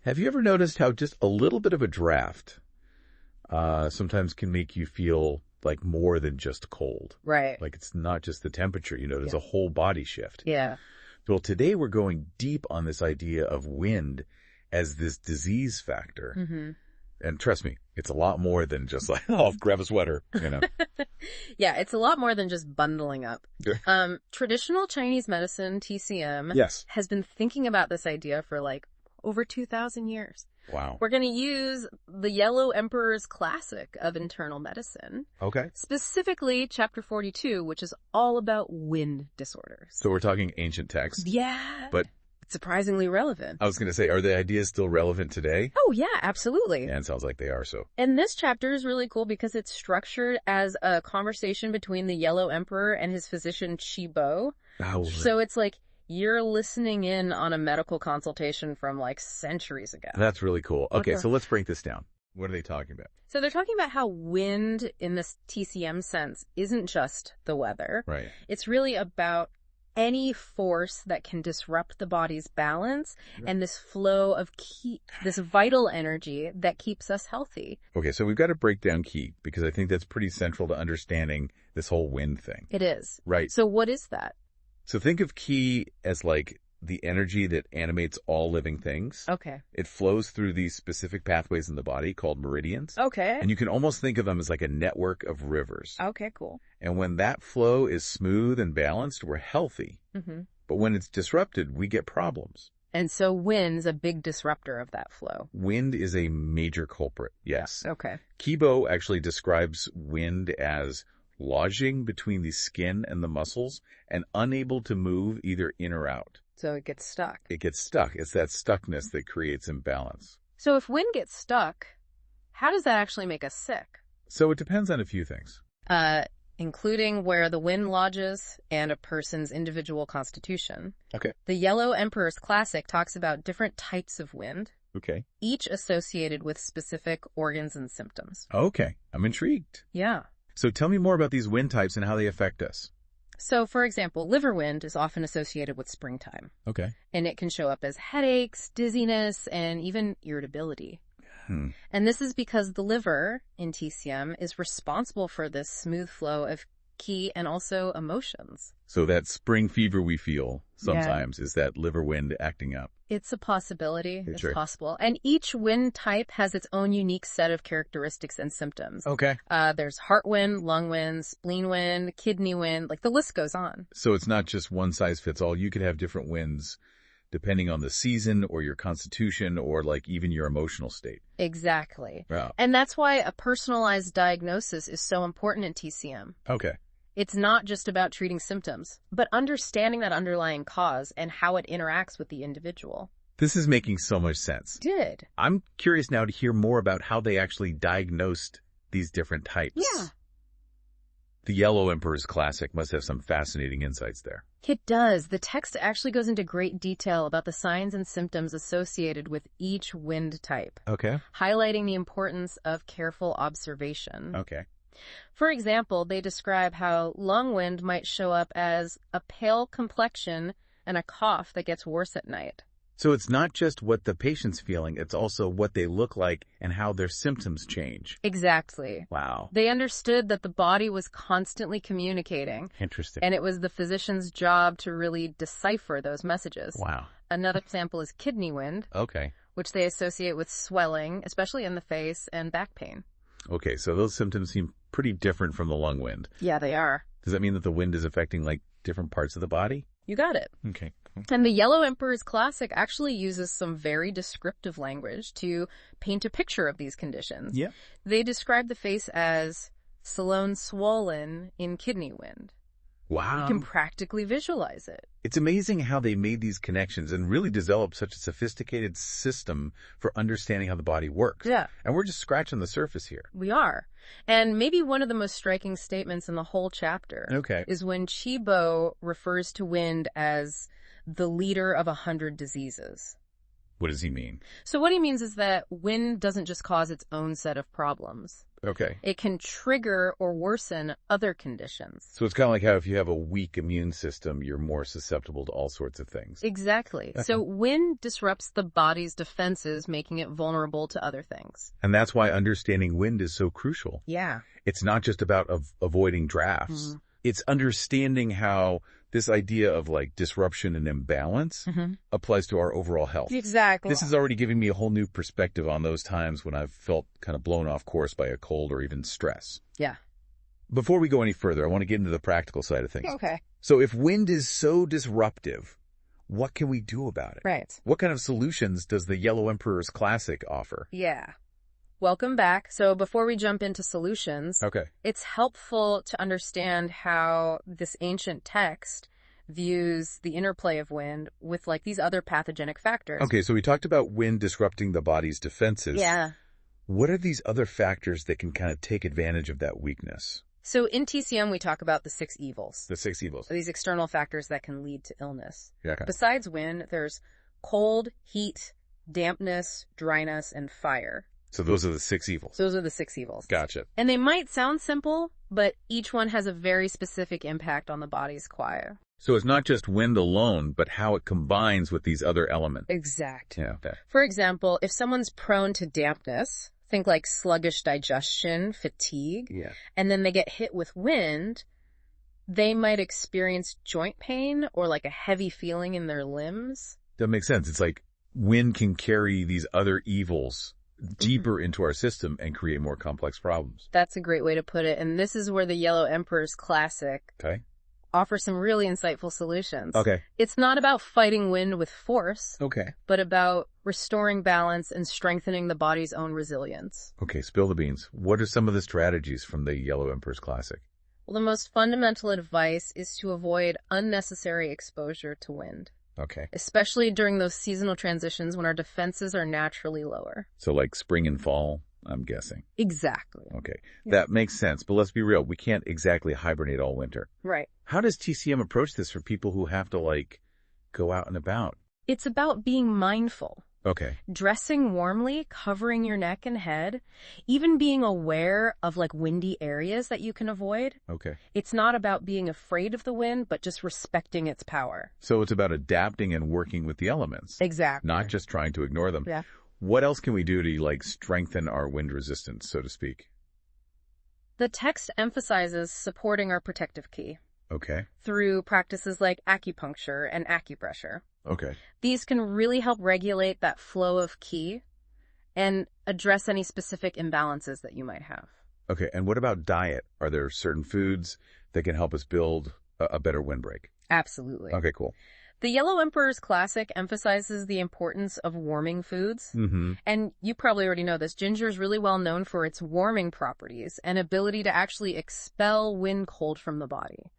Have you ever noticed how just a little bit of a draft sometimes can make you feel like more than just cold? Right. Like it's not just the temperature, there's a whole body shift. Yeah. Well, today we're going deep on this idea of wind as this disease factor. Mm-hmm. And trust me, it's a lot more than just like, oh, grab a sweater, Yeah, it's a lot more than just bundling up. Traditional Chinese medicine, TCM, Yes. has been thinking about this idea for like over 2,000 years. Wow. We're going to use the Yellow Emperor's Classic of Internal Medicine. Okay. Specifically, Chapter 42, which is all about wind disorders. So we're talking ancient text. Yeah. But it's surprisingly relevant. I was going to say, are the ideas still relevant today? Oh, yeah, absolutely. Yeah, it sounds like they are, so. And this chapter is really cool because it's structured as a conversation between the Yellow Emperor and his physician Qi Bo. Oh. So it's like you're listening in on a medical consultation from like centuries ago. That's really cool. Okay, so let's break this down. What are they talking about? So they're talking about how wind in this TCM sense isn't just the weather. Right. It's really about any force that can disrupt the body's balance and this flow of this vital energy that keeps us healthy. Okay, so we've got to break down Qi because I think that's pretty central to understanding this whole wind thing. It is. Right. So what is that? So think of Qi as like the energy that animates all living things. Okay. It flows through these specific pathways in the body called meridians. Okay. And you can almost think of them as like a network of rivers. Okay, cool. And when that flow is smooth and balanced, we're healthy. Mm-hmm. But when it's disrupted, we get problems. And so wind's a big disruptor of that flow. Wind is a major culprit, yes. Okay. Kibo actually describes wind as lodging between the skin and the muscles and unable to move either in or out. So it gets stuck. It gets stuck. It's that stuckness that creates imbalance. So if wind gets stuck, how does that actually make us sick? So it depends on a few things. Including where the wind lodges and a person's individual constitution. Okay. The Yellow Emperor's Classic talks about different types of wind, Okay. each associated with specific organs and symptoms. Okay. I'm intrigued. Yeah. So tell me more about these wind types and how they affect us. So, for example, liver wind is often associated with springtime. Okay. And it can show up as headaches, dizziness, and even irritability. And this is because the liver in TCM is responsible for this smooth flow of Qi and also emotions. So that spring fever we feel sometimes is that liver wind acting up. It's a possibility. It's Sure. possible. And each wind type has its own unique set of characteristics and symptoms. Okay. There's heart wind, lung wind, spleen wind, kidney wind, like the list goes on. So it's not just one size fits all. You could have different winds depending on the season or your constitution or like even your emotional state. Exactly. Wow. And that's why a personalized diagnosis is so important in TCM. Okay. It's not just about treating symptoms, but understanding that underlying cause and how it interacts with the individual. This is making so much sense. Did. I'm curious now to hear more about how they actually diagnosed these different types. Yeah. The Yellow Emperor's Classic must have some fascinating insights there. It does. The text actually goes into great detail about the signs and symptoms associated with each wind type, Okay. highlighting the importance of careful observation. Okay. For example, they describe how lung wind might show up as a pale complexion and a cough that gets worse at night. So it's not just what the patient's feeling, it's also what they look like and how their symptoms change. Exactly. Wow. They understood that the body was constantly communicating, Interesting. and it was the physician's job to really decipher those messages. Wow. Another example is kidney wind, Okay. which they associate with swelling, especially in the face, and back pain. Okay, so those symptoms seem pretty different from the lung wind. Yeah, they are. Does that mean that the wind is affecting like different parts of the body? You got it. Okay. Cool. And the Yellow Emperor's Classic actually uses some very descriptive language to paint a picture of these conditions. Yeah. They describe the face as Salone swollen in kidney wind. Wow. You can practically visualize it. It's amazing how they made these connections and really developed such a sophisticated system for understanding how the body works. Yeah. And we're just scratching the surface here. We are. And maybe one of the most striking statements in the whole chapter Okay. is when Qi Bo refers to wind as the leader of 100 diseases. What does he mean? So what he means is that wind doesn't just cause its own set of problems. Okay. It can trigger or worsen other conditions. So it's kind of like how if you have a weak immune system, you're more susceptible to all sorts of things. Exactly. Okay. So wind disrupts the body's defenses, making it vulnerable to other things. And that's why understanding wind is so crucial. Yeah. It's not just about avoiding drafts. It's understanding how this idea of like disruption and imbalance applies to our overall health. Exactly. This is already giving me a whole new perspective on those times when I've felt kind of blown off course by a cold or even stress. Yeah. Before we go any further, I want to get into the practical side of things. Okay. So if wind is so disruptive, what can we do about it? Right. What kind of solutions does the Yellow Emperor's Classic offer? Yeah. Welcome back. So before we jump into solutions, it's helpful to understand how this ancient text views the interplay of wind with like these other pathogenic factors. Okay, so we talked about wind disrupting the body's defenses. Yeah. What are these other factors that can kind of take advantage of that weakness? So in TCM, we talk about the 6 evils. The 6 evils. These external factors that can lead to illness. Yeah, okay. Besides wind, there's cold, heat, dampness, dryness, and fire. So those are the 6 evils. Those are the 6 evils. Gotcha. And they might sound simple, but each one has a very specific impact on the body's quia. So it's not just wind alone, but how it combines with these other elements. Exactly. Yeah, okay. For example, if someone's prone to dampness, think like sluggish digestion, fatigue, and then they get hit with wind, they might experience joint pain or like a heavy feeling in their limbs. That makes sense. It's like wind can carry these other evils deeper into our system and create more complex problems. That's a great way to put it. And this is where the Yellow Emperor's Classic offers some really insightful solutions. Okay. It's not about fighting wind with force, Okay. but about restoring balance and strengthening the body's own resilience. Okay, spill the beans. What are some of the strategies from the Yellow Emperor's Classic? Well, the most fundamental advice is to avoid unnecessary exposure to wind. Okay. Especially during those seasonal transitions when our defenses are naturally lower. So like spring and fall, I'm guessing. Exactly. Okay. Yeah. That makes sense. But let's be real. We can't exactly hibernate all winter. Right. How does TCM approach this for people who have to like go out and about? It's about being mindful. Okay. Dressing warmly, covering your neck and head, even being aware of like windy areas that you can avoid. Okay. It's not about being afraid of the wind, but just respecting its power. So it's about adapting and working with the elements. Exactly. Not just trying to ignore them. Yeah. What else can we do to like strengthen our wind resistance, so to speak? The text emphasizes supporting our protective key. Okay. Through practices like acupuncture and acupressure. Okay. These can really help regulate that flow of ki and address any specific imbalances that you might have. Okay, and what about diet? Are there certain foods that can help us build a better windbreak? Absolutely. Okay, cool. The Yellow Emperor's Classic emphasizes the importance of warming foods. And you probably already know this. Ginger is really well known for its warming properties and ability to actually expel wind cold from the body.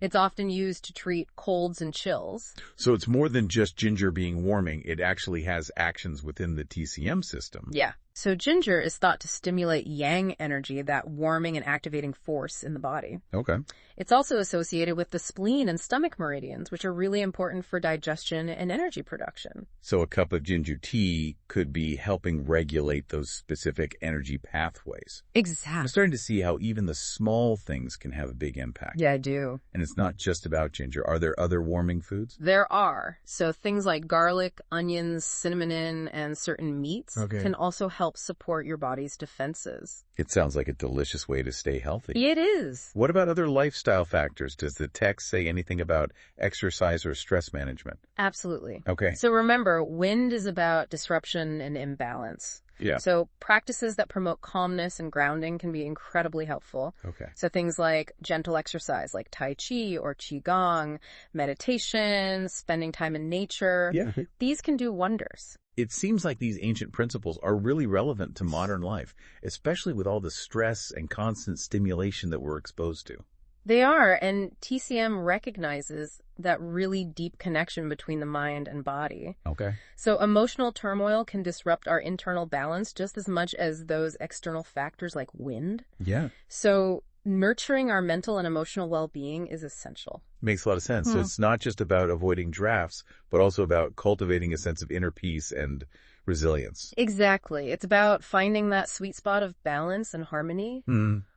It's often used to treat colds and chills. So it's more than just ginger being warming. It actually has actions within the TCM system. Yeah. So ginger is thought to stimulate yang energy, that warming and activating force in the body. Okay. It's also associated with the spleen and stomach meridians, which are really important for digestion and energy production. So a cup of ginger tea could be helping regulate those specific energy pathways. Exactly. I'm starting to see how even the small things can have a big impact. Yeah, I do. And it's not just about ginger. Are there other warming foods? There are. So things like garlic, onions, cinnamon, and certain meats can also help support your body's defenses. It sounds like a delicious way to stay healthy. It is. What about other lifestyle factors? Does the text say anything about exercise or stress management? Absolutely. Okay. So remember, wind is about disruption and imbalance. Yeah. So practices that promote calmness and grounding can be incredibly helpful. Okay. So things like gentle exercise like Tai Chi or Qigong, meditation, spending time in nature. Yeah. These can do wonders. It seems like these ancient principles are really relevant to modern life, especially with all the stress and constant stimulation that we're exposed to. They are, and TCM recognizes that really deep connection between the mind and body. Okay. So emotional turmoil can disrupt our internal balance just as much as those external factors like wind. Yeah. So nurturing our mental and emotional well-being is essential. Makes a lot of sense. So it's not just about avoiding drafts, but also about cultivating a sense of inner peace and resilience. Exactly. It's about finding that sweet spot of balance and harmony,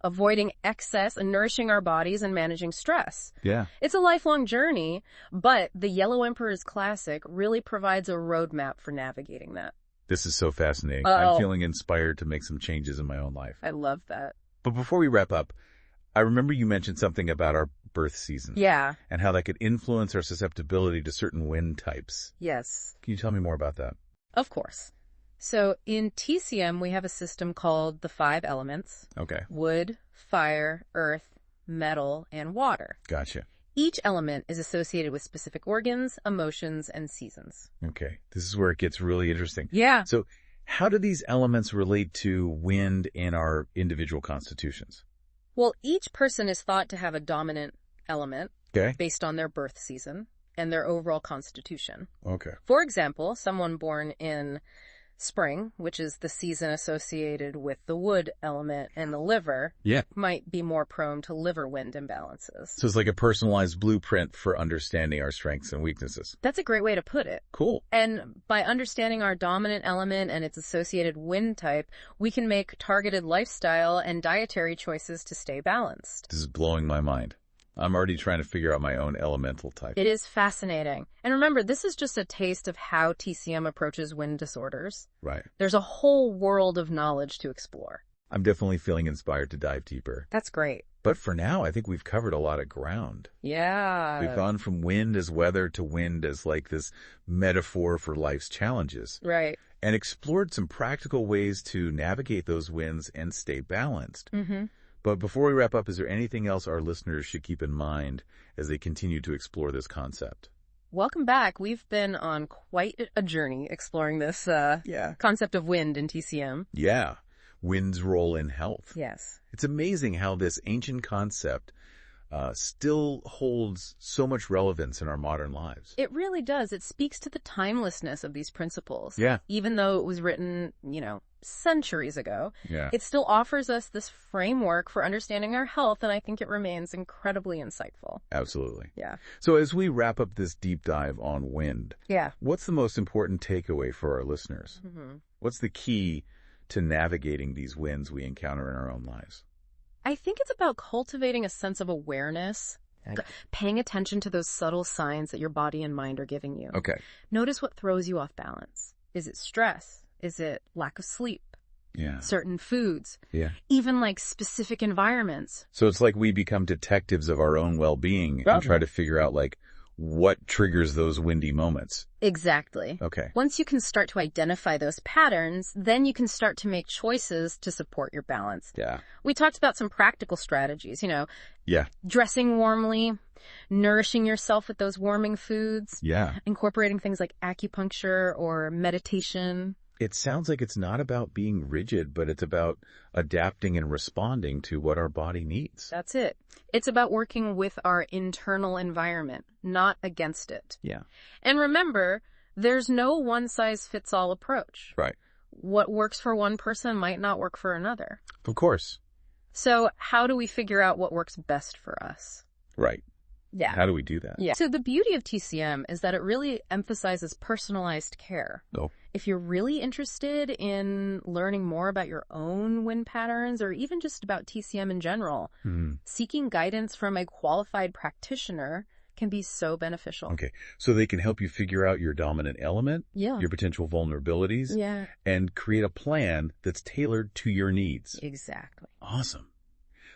avoiding excess and nourishing our bodies and managing stress. Yeah. It's a lifelong journey, but the Yellow Emperor's Classic really provides a roadmap for navigating that. This is so fascinating. Uh-oh. I'm feeling inspired to make some changes in my own life. I love that. But before we wrap up, I remember you mentioned something about our birth season. Yeah. And how that could influence our susceptibility to certain wind types. Yes. Can you tell me more about that? Of course. So in TCM, we have a system called the 5 elements. Okay. Wood, fire, earth, metal, and water. Gotcha. Each element is associated with specific organs, emotions, and seasons. Okay. This is where it gets really interesting. Yeah. So how do these elements relate to wind in our individual constitutions? Well, each person is thought to have a dominant element Okay. based on their birth season and their overall constitution. Okay. For example, someone born in spring, which is the season associated with the wood element and the liver, Yeah. might be more prone to liver wind imbalances. So it's like a personalized blueprint for understanding our strengths and weaknesses. That's a great way to put it. Cool. And by understanding our dominant element and its associated wind type, we can make targeted lifestyle and dietary choices to stay balanced. This is blowing my mind. I'm already trying to figure out my own elemental type. It is fascinating. And remember, this is just a taste of how TCM approaches wind disorders. Right. There's a whole world of knowledge to explore. I'm definitely feeling inspired to dive deeper. That's great. But for now, I think we've covered a lot of ground. Yeah. We've gone from wind as weather to wind as like this metaphor for life's challenges. Right. And explored some practical ways to navigate those winds and stay balanced. Mm-hmm. But before we wrap up, is there anything else our listeners should keep in mind as they continue to explore this concept? Welcome back. We've been on quite a journey exploring this concept of wind in TCM. Yeah. Wind's role in health. Yes. It's amazing how this ancient concept still holds so much relevance in our modern lives. It really does. It speaks to the timelessness of these principles. Yeah. Even though it was written, centuries ago, Yeah. it still offers us this framework for understanding our health, and I think it remains incredibly insightful. Absolutely. Yeah. So as we wrap up this deep dive on wind, Yeah. what's the most important takeaway for our listeners? Mm-hmm. What's the key to navigating these winds we encounter in our own lives? I think it's about cultivating a sense of awareness, paying attention to those subtle signs that your body and mind are giving you. Okay. Notice what throws you off balance. Is it stress? Is it lack of sleep? Yeah. Certain foods? Yeah. Even like specific environments? So it's like we become detectives of our own well-being and try to figure out like what triggers those windy moments. Exactly. Okay. Once you can start to identify those patterns, then you can start to make choices to support your balance. Yeah. We talked about some practical strategies, Yeah. dressing warmly, nourishing yourself with those warming foods, Yeah. incorporating things like acupuncture or meditation. It sounds like it's not about being rigid, but it's about adapting and responding to what our body needs. That's it. It's about working with our internal environment, not against it. Yeah. And remember, there's no one-size-fits-all approach. Right. What works for one person might not work for another. Of course. So how do we figure out what works best for us? Right. Yeah. How do we do that? Yeah. So the beauty of TCM is that it really emphasizes personalized care. Oh. If you're really interested in learning more about your own wind patterns or even just about TCM in general, seeking guidance from a qualified practitioner can be so beneficial. Okay. So they can help you figure out your dominant element, Yeah. your potential vulnerabilities, Yeah. and create a plan that's tailored to your needs. Exactly. Awesome.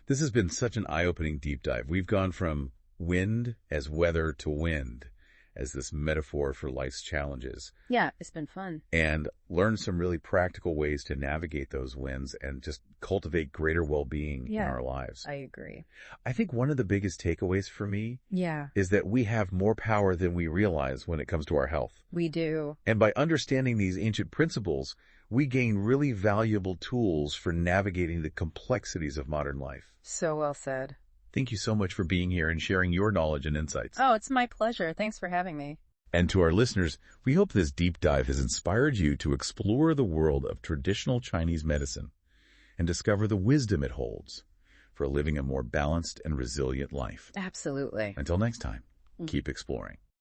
This has been such an eye-opening deep dive. We've gone from wind as weather to wind as this metaphor for life's challenges, Yeah, it's been fun. and learned some really practical ways to navigate those winds and just cultivate greater well-being in our lives. I agree. I think one of the biggest takeaways for me Yeah, is that we have more power than we realize when it comes to our health. we do. And by understanding these ancient principles, we gain really valuable tools for navigating the complexities of modern life. So well said. Thank you so much for being here and sharing your knowledge and insights. Oh, it's my pleasure. Thanks for having me. And to our listeners, we hope this deep dive has inspired you to explore the world of traditional Chinese medicine and discover the wisdom it holds for living a more balanced and resilient life. Absolutely. Until next time, keep exploring.